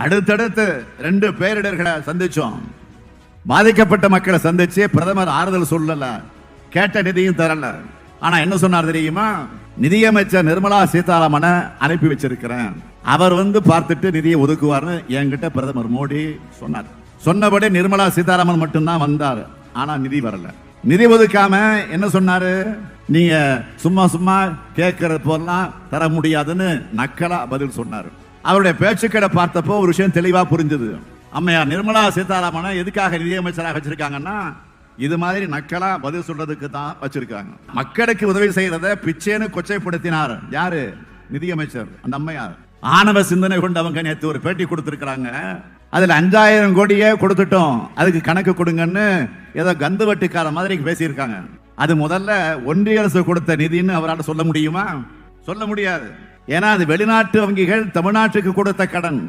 அடுத்தடுத்து 2 பேரிடர்களை சந்திச்சோம். பாதிக்கப்பட்ட மக்களை சந்திச்சு பிரதமர் ஆறுதல் சொல்லல, கேட்ட நிதியும் தரல. ஆனா என்ன சொன்னார் தெரியுமா? நிதியமைச்சர் நிர்மலா சீதாராமனை அனுப்பி வச்சிருக்கிறேன், அவர் வந்து பார்த்துட்டு நிதியை ஒதுக்குவார்னு என்கிட்ட பிரதமர் மோடி சொன்னார். சொன்னபடி நிர்மலா சீதாராமன் மட்டும்தான் வந்தார். ஆனா நிதி வரல. நிதி ஒதுக்காம என்ன சொன்னாரு? நீங்க சும்மா சும்மா கேட்கிற போலாம் தர முடியாதுன்னு நக்கலா பதில் சொன்னார். அவருடைய பேச்சுக்களை பார்த்தப்போ ஒரு விஷயம் தெளிவா புரிஞ்சது. அம்மையார் நிர்மலா சீதாராமனை எதுக்காக நிதியமைச்சராக வச்சிருக்காங்கன்னா, இது மாதிரி நக்கலா பதில் சொல்றதுக்கு தான் வச்சிருக்காங்க. மக்களுக்கு உதவி செய்யறத பிச்சைன்னு கொச்சைப்படுத்தினார் யாரு? நிதியமைச்சர், அந்த அம்மையார். ஆணவ சிந்தனை கொண்டு அவங்க நேற்று ஒரு பேட்டி கொடுத்திருக்கிறாங்க. அதுல 5000 கோடியே கொடுத்துட்டோம், அதுக்கு கணக்கு கொடுங்கன்னு ஏதோ கந்து வட்டிக்கார மாதிரி பேசியிருக்காங்க. அது முதல்ல ஒன்றிய அரசு கொடுத்த நிதின்னு அவரால் சொல்ல முடியுமா? சொல்ல முடியாது. ஏன்னா அது வெளிநாட்டு வங்கிகள் தமிழ்நாட்டுக்கு கொடுத்த கடன்.